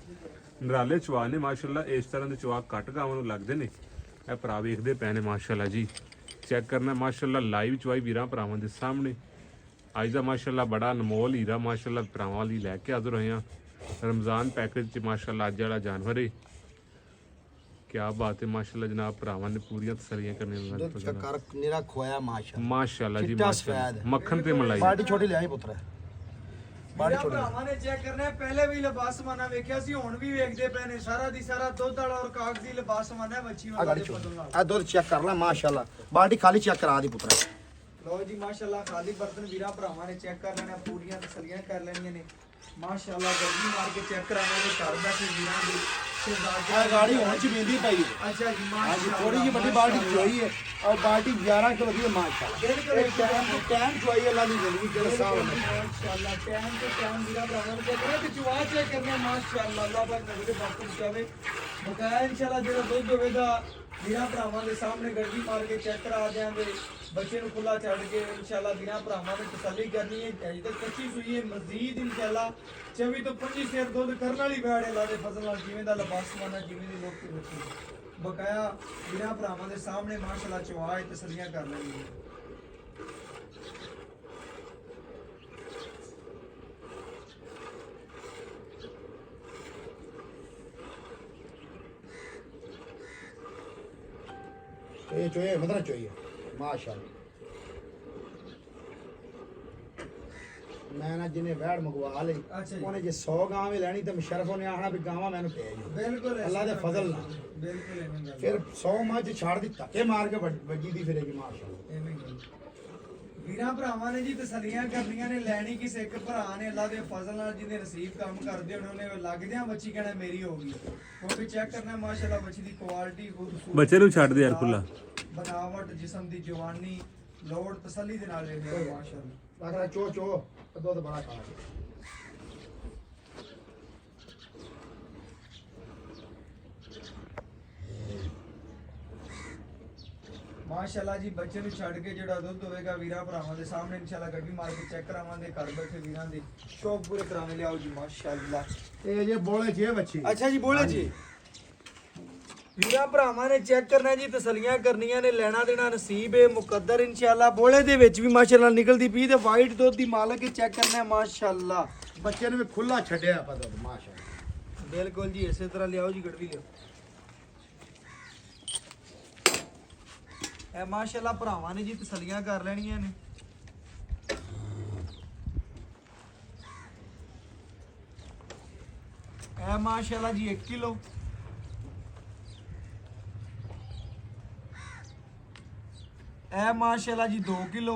C: ਨਰਾਲੇ ਚਵਾ ਨੇ ਮਾਸ਼ਾਅੱਲਾ। ਇਸ ਤਰ੍ਹਾਂ ਦੇ ਚਵਾ ਘੱਟ ਗਾਵਾਂ ਨੂੰ ਲੱਗਦੇ ਨੇ। ਇਹ ਭਰਾ ਵੇਖਦੇ ਪਏ ਨੇ ਮਾਸ਼ਾਅੱਲਾ ਜੀ। ਚੈੱਕ ਕਰਨਾ ਮਾਸ਼ਾਅੱਲਾ ਲਾਈਵ ਚਵਾਈ ਵੀਰਾਂ ਭਰਾਵਾਂ ਦੇ ਸਾਹਮਣੇ। ਅੱਜ ਦਾ ਮਾਸ਼ਾਅੱਲਾ ਬੜਾ ਅਨਮੋਲ ਹੀਰਾ ਮਾਸ਼ਾਅੱਲਾ ਭਰਾਵਾਂ ਲਈ ਲੈ ਕੇ ਹਾਜ਼ਰ ਹੋਏ ਹਾਂ। ਰਮਜ਼ਾਨ ਪੈਕੇਜ 'ਚ ਮਾਸ਼ਾਅੱਲਾ ਅੱਜ ਵਾਲਾ ਜਾਨਵਰ ਹੈ। ਕੀ ਬਾਤ ਹੈ ਮਾਸ਼ਾਅੱਲਾ ਜਨਾਬ ਭਰਾਵਾਂ ਨੇ ਪੂਰੀਆਂ ਤਸੱਲੀਆਂ ਕਰਨੀਆਂ
A: ਦੁੱਧ ਚੱਕਰ ਨਿਰਾ ਖੋਇਆ ਮਾਸ਼ਾਅੱਲਾ।
C: ਮਾਸ਼ਾਅੱਲਾ ਜੀ
A: ਚਿੱਟਾ
C: ਮਾਸ਼ਾਅੱਲਾ।
A: ਸਫੈਦ।
C: ਮੱਖਣ ਤੇ ਮਲਾਈ।
A: ਬਾਲਟੀ ਛੋਟੀ ਲਿਆਈ ਪੁੱਤਰ।
B: ਬਾੜੀ ਭਰਾਵਾਂ ਨੇ ਚੈੱਕ ਕਰਨਾ। ਪਹਿਲੇ ਵੀ ਲਿਬਾਸ ਸਮਾਨਾ ਵੇਖਿਆ ਸੀ, ਹੁਣ ਵੀ ਵੇਖਦੇ ਪਏ ਨੇ। ਸਾਰਾ ਦੀ ਸਾਰਾ ਦੁੱਧ ਵਾਲਾ ਔਰ ਕਾਗਜ਼ੀ ਲਿਬਾਸ ਸਮਾਨਾ ਬੱਚੀ
A: ਆ ਗਾੜੀ ਛੋਟੀ ਆ ਦੁੱਧ ਚੈੱਕ ਕਰ ਲੈ ਮਾਸ਼ਾਅੱਲਾ। ਬਾਲਟੀ ਖਾਲੀ ਚੈੱਕ ਕਰਾ ਦੀ ਪੁੱਤਰ।
B: ਲਓ ਜੀ ਮਾਸ਼ਾਅੱਲਾ ਖਾਲੀ ਬਰਤਨ ਵੀਰਾਂ ਭਰਾਵਾਂ ਨੇ ਚੈੱਕ ਕਰ ਲੈਣਾ। ਪੂਰੀਆਂ ਤਸੱਲੀਆਂ ਕਰ ਲੈਣੀਆਂ ਨੇ ਮਾਸ਼ਾਅੱਲਾ। ਗਰਮੀ ਮਾਰ ਕੇ ਚੈੱਕ ਕਰਾਵਾਂਗੇ ਘਰ ਬੈਠੇ ਵੀਰਾਂ ਦੀ।
A: ਆ ਗਾੜੀ ਹੁਣ ਚ ਬੇਂਦੀ ਪਈ ਹੈ।
B: ਅੱਛਾ ਜੀ
A: ਹਾਂਜੀ
B: ਮਾਸ਼ਾਅੱਲਾ।
A: ਥੋੜੀ ਜਿਹੀ ਵੱਡੀ ਬਾਲਟੀ ਚੋਈ ਹੈ ਔਰ ਬਾਲਟੀ 11 ਕਿਲੋ ਦੀ ਹੈ ਮਾਸ਼ਾਅੱਲਾ। ਇਹ ਟਾਈਮ ਤੋਂ ਟਾਈਮ ਚੋਈ ਅੱਲਾ ਦੀ ਜ਼ਿੰਦਗੀ ਜਿਹੜੇ ਸਾਹ ਨੇ
B: ਮਾਸ਼ਾਅੱਲਾ ਟਾਈਮ ਤੇ ਟਾਈਮ ਵੀਰਾਂ ਭਰਾਵਾਂ ਨੇ ਚੈੱਕ ਕਰਨਾ ਤੇ ਚਵਾ ਚੈੱਕ ਕਰਨਾ ਮਾਸ਼ਾਅੱਲਾ। ਅੱਲਾਹ ਪਾਕ ਨਜ਼ਰ ਬਰਕਤ ਚਾਵੇ। ਬਕਾਇਆ ਇਨਸ਼ਾਅੱਲਾ ਜਿਹੜਾ ਦੁੱਧ ਹੋਵੇਗਾ ਵੀਰਾਂ ਭਰਾਵਾਂ ਦੇ ਸਾਹਮਣੇ ਗੱਡੀ ਮਾਰ ਕੇ ਚੈੱਕ ਕਰਾ ਦਿਆਂਗੇ। ਬੱਚੇ ਨੂੰ ਖੁੱਲਾ ਛੱਡ ਕੇ ਇਨਸ਼ਾਅੱਲਾ ਵੀਰਾਂ ਭਰਾਵਾਂ ਨੇ ਤਸੱਲੀ ਕਰਨੀ ਹੈ। ਅਜੇ ਤੱਕ ਕੱਚੀ ਸੂਈ ਹੈ, ਮਜ਼ੀਦ ਇਨਸ਼ਾਅੱਲਾ 24 ਤੋਂ 25 ਸਿਰ ਦੁੱਧ ਕਰਨ ਵਾਲੀ ਬੈੜ ਹੈ। ਅੱਲਾ ਦੇ ਫਜ਼ਲ ਨਾਲ ਜਿਵੇਂ ਦਾ ਲਿਬਾਸ ਮਾਨਾ ਜਿਵੇਂ ਦੀ ਲੋਕੀ ਰੱਖੀ ਬਕਾਇਆ ਵੀਰਾਂ ਭਰਾਵਾਂ ਦੇ ਸਾਹਮਣੇ ਮਾਸ਼ਾਅੱਲਾ ਚਵਾਏ ਤਸੱਲੀਆਂ ਕਰ ਲੈਣੀ ਹੈ।
A: ਇਹ ਚੋਏ ਮਦਰਾ ਚੋਈ ਮਾਸ਼ਾਅੱਲਾ। ਮੈਂ ਨਾ ਜਿਹਨੇ ਵੈੜ ਮੰਗਵਾ ਲਈ
B: ਅੱਛਾ ਜੀ।
A: ਉਹਨੇ ਜੇ 100 ਗਾਂ ਵੀ ਲੈਣੀ ਤੇ ਮੁਸ਼ਰਫ ਉਹਨੇ ਆਖਣਾ ਵੀ ਗਾਵਾਂ ਮੈਨੂੰ ਪੈ ਜੀ
B: ਬਿਲਕੁਲ
A: ਅੱਲਾ ਦੇ ਫਜ਼ਲ ਨਾਲ।
B: ਬਿਲਕੁਲ ਐਵੇਂ ਗੱਲ
A: ਫਿਰ 100 ਮੱਝ ਛੱਡ ਦੀ ਧੱਕੇ ਮਾਰ ਕੇ ਵੱਜੀ ਦੀ ਫਿਰੇਗੀ ਮਾਸ਼ਾਅੱਲਾ।
B: ਐਵੇਂ ਗੱਲ। ਵੀਰਾਂ ਭਰਾਵਾਂ ਨੇ ਜੀ ਤਸੱਲੀਆਂ ਕਰਨੀਆਂ ਨੇ, ਲੈਣੀ ਕਿਸੇ ਇੱਕ ਭਰਾ ਨੇ ਅੱਲਾ ਦੇ ਫਜ਼ਲ ਨਾਲ ਜਿਹਨੇ ਨਸੀਬ ਕੰਮ ਕਰਦੇ ਹੋਣੇ ਉਹਨੇ ਲੱਗਦਿਆਂ ਬੱਚੀ ਕਹਿਣਾ ਮੇਰੀ ਹੋ ਗਈ। ਕਿਉਂਕਿ ਚੈੱਕ ਕਰਨਾ ਮਾਸ਼ਾਅੱਲਾ ਬੱਚੀ ਦੀ ਕੁਆਲਿਟੀ ਖੂਬਸੂਰਤ
C: ਬੱਚੇ ਨੂੰ ਛੱਡ ਦੇ ਯਾਰ ਖੁੱਲਾ।
B: ਬਣਾਵਟ ਜਿਸਮ ਦੀ ਜਵਾਨੀ ਲੋੜ ਤਸੱਲੀ ਦੇ ਨਾਲ ਵੇਖਿਆ ਮਾਸ਼ਾਅੱਲਾ।
A: ਲੱਗਦਾ ਚੋ ਚੋ ਦੁੱਧ ਬੜਾ ਖਾਣਾ।
B: ਮਾਸ਼ਾਅੱਲਾ ਜੀ ਬੱਚੇ ਨੂੰ ਛੱਡ ਕੇ ਜਿਹੜਾ ਦੁੱਧ ਹੋਵੇਗਾ ਵੀਰਾਂ ਭਰਾਵਾਂ ਦੇ ਸਾਹਮਣੇ ਇਨਸ਼ਾਅੱਲਾ ਗੱਡੀ ਮਾਰ ਕੇ ਚੈੱਕ ਕਰਾਵਾਂਗੇ। ਘਰ ਬੈਠੇ ਵੀਰਾਂ ਦੇ ਸ਼ੌਕ ਪੂਰੇ ਕਰਾਵੇਂ ਲਿਆਓ ਜੀ ਮਾਸ਼ਾਅੱਲਾ।
A: ਇਹ ਜੇ ਬੋਲੇ ਜੇ ਬੱਚੀ
B: ਅੱਛਾ ਜੀ ਬੋਲੇ ਜੀ। ਵੀਰਾਂ ਭਰਾਵਾਂ ਨੇ ਚੈੱਕ ਕਰਨਾ ਜੀ, ਤਸੱਲੀਆਂ ਕਰਨੀਆਂ ਨੇ, ਲੈਣਾ ਦੇਣਾ ਨਸੀਬ ਹੈ ਮੁਕੱਦਰ ਇਨਸ਼ਾਅੱਲਾ। ਬੋਲੇ ਦੇ ਵਿੱਚ ਵੀ ਮਾਸ਼ਾਅੱਲਾ ਨਿਕਲਦੀ ਪਈ ਤੇ ਵਾਈਟ ਦੁੱਧ ਦੀ ਮਾਲਕ ਹੈ। ਚੈੱਕ ਕਰਨਾ ਹੈ ਮਾਸ਼ਾਅੱਲਾ।
A: ਬੱਚੇ ਨੂੰ ਵੀ ਖੁੱਲਾ ਛੱਡਿਆ ਆਪਾਂ ਦੁੱਧ ਮਾਸ਼ਾਅੱਲਾ।
B: ਬਿਲਕੁਲ ਜੀ ਇਸੇ ਤਰ੍ਹਾਂ ਲਿਆਓ ਜੀ ਗੜਵੀ ਲਿਆਓ। ਇਹ ਮਾਸ਼ਾਅੱਲਾ ਭਰਾਵਾਂ ਨੇ ਜੀ ਤਸੱਲੀਆਂ ਕਰ ਲੈਣੀਆਂ ਨੇ। ਇਹ ਮਾਸ਼ਾਅੱਲਾ ਜੀ 1 ਕਿਲੋ। ਇਹ ਮਾਸ਼ਾਅੱਲਾ ਜੀ 2 ਕਿਲੋ।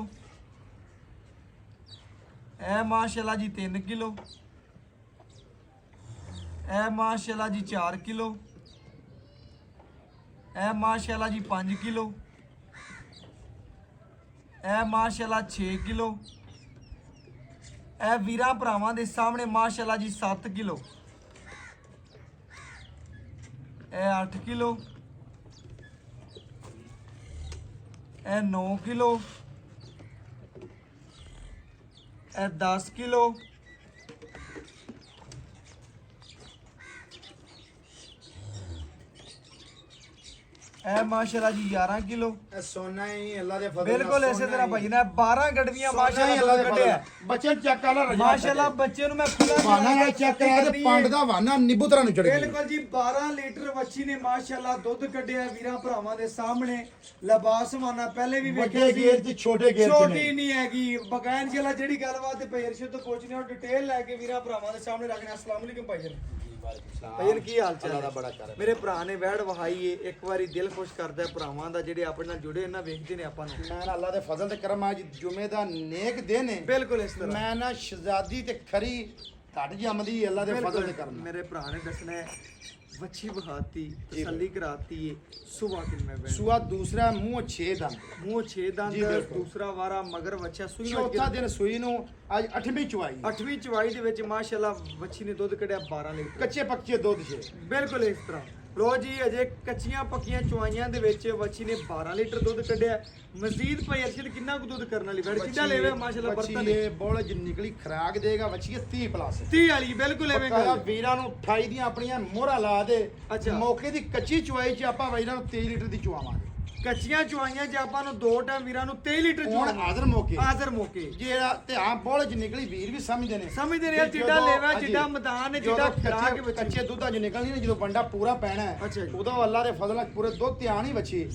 B: ਇਹ ਮਾਸ਼ਾਅੱਲਾ ਜੀ 3 ਕਿਲੋ। ਇਹ ਮਾਸ਼ਾਅੱਲਾ ਜੀ 4 ਕਿਲੋ। ਇਹ ਮਾਸ਼ਾਅੱਲਾ ਜੀ 5 ਕਿਲੋ। ਇਹ ਮਾਸ਼ਾਅੱਲਾ 6 ਕਿਲੋ। ਇਹ ਵੀਰਾਂ ਭਰਾਵਾਂ ਦੇ ਸਾਹਮਣੇ ਮਾਸ਼ਾਅੱਲਾ ਜੀ 7 ਕਿਲੋ। ਇਹ 8 ਕਿਲੋ। ਇਹ 9 ਕਿਲੋ। ਇਹ 10 ਕਿਲੋ। ਇਹ ਮਾਸ਼ਾਅੱਲਾ ਜੀ 11 ਕਿਲੋ।
A: ਇਹ ਸੋਨਾ ਹੀ ਅੱਲਾ ਦੇ ਫਜ਼ਲ ਨਾਲ।
B: ਬਿਲਕੁਲ ਇਸੇ ਤਰ੍ਹਾਂ ਭਾਈ ਨੇ 12 ਗੜਵੀਆਂ
A: ਸੋਨਾ ਹੀ
B: ਮਾਸ਼ਾਅੱਲਾ
A: ਅੱਲਾ
B: ਦੁੱਧ
A: ਦੇ
B: ਕੱਢਿਆ।
A: ਫਜ਼ਲ। ਬੱਚੇ ਨੂੰ ਚੈੱਕ ਕਰ ਲੈ
B: ਮਾਸ਼ਾਅੱਲਾ ਬੱਚੇ ਨੂੰ ਮੈਂ ਖੁੱਲਾ
A: ਵਾਨਾ ਨਾਲ ਚੈੱਕ ਕਰਾ ਤੇ ਪੰਡ ਦਾ ਵਾਨਾ ਨਿੱਬੂ ਤਰ੍ਹਾਂ ਨੂੰ ਚੜ ਗਿਆ।
B: ਬਿਲਕੁਲ ਜੀ 12 ਲੀਟਰ ਵੱਛੀ ਨੇ ਮਾਸ਼ਾਅੱਲਾ ਦੁੱਧ ਕੱਢਿਆ ਵੀਰਾਂ ਭਰਾਵਾਂ ਦੇ ਸਾਹਮਣੇ। ਲਿਬਾਸ ਮਾਨਾ ਪਹਿਲੇ ਵੀ ਵੇਖਿਆ
A: ਵੱਡੇ
B: ਸੀ,
A: ਗੇਰ ਚ ਛੋਟੇ ਗੇਰ ਚ
B: ਛੋਟੀ ਨਹੀਂ ਹੈਗੀ। ਬਕਾਇਆ ਇਨਸ਼ਾਅੱਲਾ ਜਿਹੜੀ ਗੱਲਬਾਤ ਤੇ ਭਾਈ ਅਰਸ਼ਦ ਤੋਂ ਪੁੱਛਣੀ ਉਹ ਡਿਟੇਲ ਲੈ ਕੇ ਵੀਰਾਂ ਭਰਾਵਾਂ ਦੇ ਸਾਹਮਣੇ ਰੱਖਣਾ। अस्सलाम वालेकुम भाईजान। ਭਾਈਜਾਨ ਕੀ ਹਾਲ ਚਾਲ
A: ਅੱਲਾ ਦਾ
B: ਹੈ?
A: ਬੜਾ ਕਰ।
B: ਮੇਰੇ ਭਰਾ ਨੇ ਵੈੜ ਵਹਾਈ ਏ। ਇੱਕ ਵਾਰੀ ਦਿਲ ਖੁਸ਼ ਕਰਦਾ ਹੈ ਭਰਾਵਾਂ ਦਾ ਜਿਹੜੇ ਆਪਣੇ ਨਾਲ ਜੁੜੇ ਇਹਨਾਂ ਵੇਖਦੇ ਨੇ ਆਪਾਂ ਨੂੰ।
A: ਮੈਂ ਨਾ ਅੱਲਾ ਦੇ ਫਜ਼ਲ ਤੇ ਕਰਮ ਅੱਜ ਜੁਮੇ ਦਾ ਨੇਕ ਦਿਨ ਹੈ।
B: ਬਿਲਕੁਲ ਇਸ ਤਰ੍ਹਾਂ
A: ਮੈਂ ਨਾ ਸ਼ਹਜ਼ਾਦੀ ਤੇ ਖਰੀ ਘੱਟ ਜੰਮਦੀ ਅੱਲਾ ਦੇ ਫਜ਼ਲ ਤੇ ਕਰਮ।
B: ਮੇਰੇ ਭਰਾ ਨੇ ਦੱਸਣਾ ਹੈ ਵੱਛੀ ਬਹਾਤੀ ਤਸੱਲੀ ਕਰਾਤੀ ਏ। ਸੁਬਾ ਕਿੰਨੇ ਬੈਠ
A: ਸੁਆ ਦੂਸਰਾ ਮੂੰਹ 6 ਦੰਦ,
B: ਮੂੰਹ 6 ਦੰਦ,
A: ਜੀ ਬਿਲਕੁਲ।
B: ਦੂਸਰਾ ਵਾਰਾ ਮਗਰ ਵੱਛਾ ਸੂਈ
A: ਚੌਥਾ ਦਿਨ ਸੂਈ ਨੂੰ ਅੱਜ 8ਵੀਂ ਚੁਆਈ।
B: 8ਵੀਂ ਚਵਾਈ ਦੇ ਵਿੱਚ ਮਾਸ਼ਾਅੱਲਾ ਵੱਛੀ ਨੇ ਦੁੱਧ ਕੱਢਿਆ 12 ਲੀਟਰ।
A: ਕੱਚੇ ਪੱਕੇ ਦੁੱਧ ਛੇ।
B: ਬਿਲਕੁਲ ਇਸ ਤਰ੍ਹਾਂ ਲੋ ਜੀ ਅਜੇ ਕੱਚੀਆਂ ਪੱਕੀਆਂ ਚਵਾਈਆਂ ਦੇ ਵਿੱਚ ਵੱਛੀ ਨੇ 12 ਲੀਟਰ ਦੁੱਧ ਕੱਢਿਆ। ਮਜ਼ੀਦ ਭਾਈ ਅਰਸ਼ਦ ਕਿੰਨਾ ਕੁ ਦੁੱਧ ਕਰਨ ਵਾਲੀ ਬੈਠ ਸਿੱਧਾ ਲੈਵੇ ਮਾਸ਼ਾਅੱਲਾ ਬਰਤਨ
A: ਬੱਚੀ ਇਹ ਬੋਲ ਜ ਨਿਕਲੀ ਖਰਾਕ ਦੇਗਾ ਬੱਚੀ 30 ਪਲੱਸ।
B: 30 ਵਾਲੀ ਬਿਲਕੁਲ ਐਵੇਂ
A: ਬਕਾਇਆ
B: ਗੱਲ।
A: ਵੀਰਾਂ ਨੂੰ 28 ਦੀਆਂ ਆਪਣੀਆਂ ਮੋਹਰਾਂ ਲਾ ਦੇ।
B: ਅੱਛਾ।
A: ਮੌਕੇ ਦੀ ਕੱਚੀ ਚੁਆਈ 'ਚ ਆਪਾਂ ਵੀਰਾਂ ਨੂੰ 23 ਲੀਟਰ ਦੀ ਚੁਆਵਾਂਗੇ।
B: ਕੱਚੀਆਂ ਚਵਾਈਆਂ 'ਚ ਆਪਾਂ ਨੂੰ 2 ਟਾਈਮ ਵੀਰਾਂ ਨੂੰ 23 ਲੀਟਰ
A: ਹੁਣ
B: ਚਵਾਵਾਂਗੇ।
A: ਹਾਜ਼ਰ ਮੌਕੇ
B: ਹਾਜ਼ਰ ਮੌਕੇ
A: ਜਿਹੜਾ ਧਿਆਨ ਬੋਲ ਜ ਨਿਕਲੀ ਵੀਰ ਵੀ ਸਮਝਦੇ ਨੇ।
B: ਸਮਝਦੇ ਨੇ ਯਾਰ ਜਿੱਡਾ ਲੈਵਾ ਜਿੱਡਾ ਮੈਦਾਨ ਹੈ ਜਿੱਡਾ ਖਰਾਕ
A: ਕੱਚੇ
B: ਵਿੱਚ
A: ਕੱਚੇ ਦੁੱਧਾਂ 'ਚ ਨਿਕਲਣੀ ਨੇ ਜਦੋਂ ਬੰਡਾ ਪੂਰਾ ਪੈਣਾ ਹੈ,
B: ਅੱਛਾ ਜੀ।
A: ਉਦੋਂ ਅੱਲਾ ਦੇ ਫਜ਼ਲ ਨਾਲ ਪੂਰੇ ਦੁੱਧ ਧਿਆਨ ਹੀ ਬੱਚੀ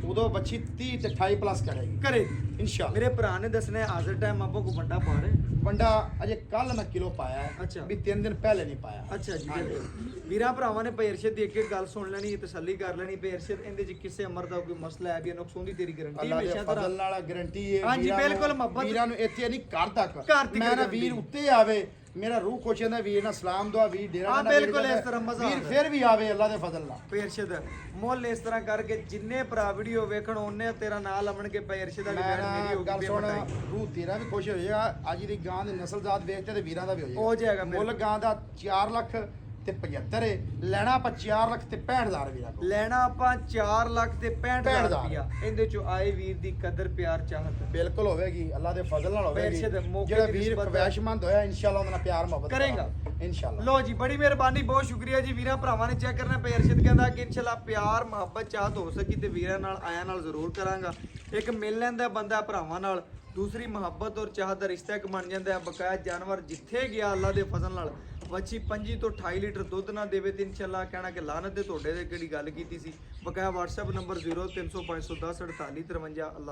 A: ਉਦੋਂ ਬੱਚੀ 30 ਤੇ 28 ਪਲੱਸ ਕਰੇਗੀ
B: ਕਰੇ
A: ਇਨਸ਼ਾਅੱਲਾ।
B: ਮੇਰੇ ਭਰਾ ਨੇ ਦੱਸਣਾ ਹੈ ਹਾਜ਼ਰ ਟਾਈਮ ਆਪਾਂ ਕੋ ਵੱਡਾ ਪਾ ਰਹੇ।
A: ਬੰਡਾ ਅਜੇ ਕੱਲ ਮੈਂ ਕਿਲੋ ਪਾਇਆ ਹੈ,
B: ਅੱਛਾ।
A: ਵੀ 3 ਦਿਨ ਪਹਿਲੇ ਨਹੀਂ ਪਾਇਆ।
B: ਅੱਛਾ ਜੀ
A: ਹਾਂਜੀ।
B: ਵੀਰਾਂ ਭਰਾਵਾਂ ਨੇ ਭਾਈ ਅਰਸ਼ਦ ਦੀ ਅੱਗੇ ਗੱਲ ਸੁਣ ਲੈਣੀ ਤਸੱਲੀ ਕਰ ਲੈਣੀ। ਭਾਈ ਅਰਸ਼ਦ ਇਹਦੇ ਚ ਕਿਸੇ ਅਮਰ ਦਾ ਕੋਈ ਮਸਲਾ ਹੈ ਵੀ ਨੁਕਸਾਨ ਦੀ ਤੇਰੀ ਗਾਰੰਟੀ
A: ਅੱਲਾ ਦੇ
B: ਹਮੇਸ਼ਾ
A: ਫਜ਼ਲ
B: ਤਰ੍ਹਾਂ
A: ਨਾਲ ਗਾਰੰਟੀ ਹੈ।
B: ਹਾਂਜੀ,
A: ਵੀਰਾਂ ਨੂੰ-
B: ਬਿਲਕੁਲ ਮੁਹੱਬਤ।
A: ਵੀਰਾਂ ਨੂੰ ਇੱਥੇ ਨਹੀਂ ਘਰ ਤੱਕ
B: ਘਰ ਤੱਕ
A: ਮੈਂ ਨਾ
B: guarantee।
A: ਵੀਰ ਉੱਤੇ ਆਵੇ ਮੇਰਾ ਰੂਹ ਖੁਸ਼ ਹੁੰਦਾ ਵੀਰ ਨਾਲ ਸਲਾਮ ਦੁਆ ਵੀਰ ਡੇਰਾ
B: ਹਾਂ,
A: ਨਾਲ ਵੀਰ
B: ਬਿਲਕੁਲ
A: ਕਹਿੰਦਾ,
B: ਇਸ ਤਰ੍ਹਾਂ ਮਜ਼ਾ
A: ਵੀਰ
B: ਆਉਂਦਾ।
A: ਫਿਰ ਵੀ ਆਵੇ ਅੱਲਾ ਦੇ ਫਜ਼ਲ ਨਾਲ।
B: ਭਾਈ ਅਰਸ਼ਦ ਮੁੱਲ ਇਸ ਤਰ੍ਹਾਂ ਕਰਕੇ ਜਿੰਨੇ ਭਰਾ ਵੀਡੀਓ ਵੇਖਣ ਉਹਨੇ ਤੇਰਾ ਨਾਂ ਲਵਣਗੇ। ਭਾਈ ਅਰਸ਼ਦ ਵਾਲੀ
A: ਮੈਂ
B: ਬੈਠ ਮੇਰੀ ਹੋ
A: ਗੱਲ
B: ਗਈ
A: ਸੁਣ
B: ਬੇਮਟਾਈ।
A: ਰੂਹ ਤੇਰਾ ਵੀ ਖੁਸ਼ ਹੋ ਜਾਏਗਾ। ਅੱਜ ਦੀ ਗਾਂ ਦੀ ਨਸਲਜ਼ਾਤ ਵੇਖਦੇ ਤੇ ਵੀਰਾਂ ਦਾ ਵੀ ਹੋ ਜਾਏਗਾ।
B: ਹੋ ਜਾਏਗਾ
A: ਮੁੱਲ ਗਾਂ ਦਾ 4 ਲੱਖ ਤੇ 75 ਹੈ। ਲੈਣਾ ਆਪਾਂ 4 ਲੱਖ ਤੇ 65,000 ਵੀਰਾਂ ਕੋਲ।
B: ਲੈਣਾ ਆਪਾਂ 4 ਲੱਖ ਤੇ 65,000
A: 65,000
B: ਰੁਪਇਆ। ਇਹਦੇ ਚੋਂ ਆਏ ਵੀਰ ਦੀ ਕਦਰ ਪਿਆਰ ਚਾਹਤ
A: ਬਿਲਕੁਲ ਹੋਵੇਗੀ, ਅੱਲਾ ਦੇ ਫਜ਼ਲ ਨਾਲ ਹੋਵੇਗੀ।
B: ਪੈਸੇ ਦੇ ਮੌਕੇ
A: ਜਿਹੜਾ
B: ਦੀ
A: ਵੀਰ
B: ਨਿਸਬਤ
A: ਖਵਾਇਸ਼ਮੰਦ ਹੋਇਆ ਇਨਸ਼ਾਅੱਲਾ ਉਹਦੇ ਨਾਲ ਪਿਆਰ ਮੁਹੱਬਤ
B: ਕਰੇਗਾ।
A: ਇਨਸ਼ਾਅੱਲਾ।
B: ਲੋ ਜੀ ਬੜੀ ਮਿਹਰਬਾਨੀ, ਬਹੁਤ ਸ਼ੁਕਰੀਆ ਜੀ ਵੀਰਾਂ ਭਰਾਵਾਂ ਨੇ ਚੈੱਕ ਕਰਨਾ ਪਿਆ। ਅਰਸ਼ਦ ਕਹਿੰਦਾ ਕਿ ਇਨਸ਼ਾਅੱਲਾ ਪਿਆਰ ਮੁਹੱਬਤ ਚਾਹਤ ਹੋ ਸਕੀ ਤੇ ਵੀਰਾਂ ਨਾਲ ਆਇਆਂ ਨਾਲ ਜ਼ਰੂਰ ਕਰਾਂਗਾ। ਇੱਕ ਮਿਲ ਲੈਂਦਾ ਬੰਦਾ ਭਰਾਵਾਂ ਨਾਲ, ਦੂਸਰੀ ਮੁਹੱਬਤ ਔਰ ਚਾਹਤ ਦਾ ਰਿਸ਼ਤਾ ਇੱਕ ਬਣ ਜਾਂਦਾ ਹੈ। ਬਕਾਇਆ ਜਾਨਵਰ ਜਿੱਥੇ ਗਿਆ ਅੱਲਾ ਦੇ ਫਜ਼ਲ ਨਾਲ ਵੱਛੀ 25 ਤੋਂ 28 ਲੀਟਰ ਦੁੱਧ ਨਾ ਦੇਵੇ ਤੇ ਇਨਸ਼ਾਅੱਲਾ ਕਹਿਣਾ ਕਿ ਲਾਨਤ ਦੇ ਤੁਹਾਡੇ ਦੇ ਕਿਹੜੀ ਗੱਲ ਕੀਤੀ ਸੀ। ਬਕਾਇਆ WhatsApp ਨੰਬਰ 0300 510 4853 ਅੱਲਾ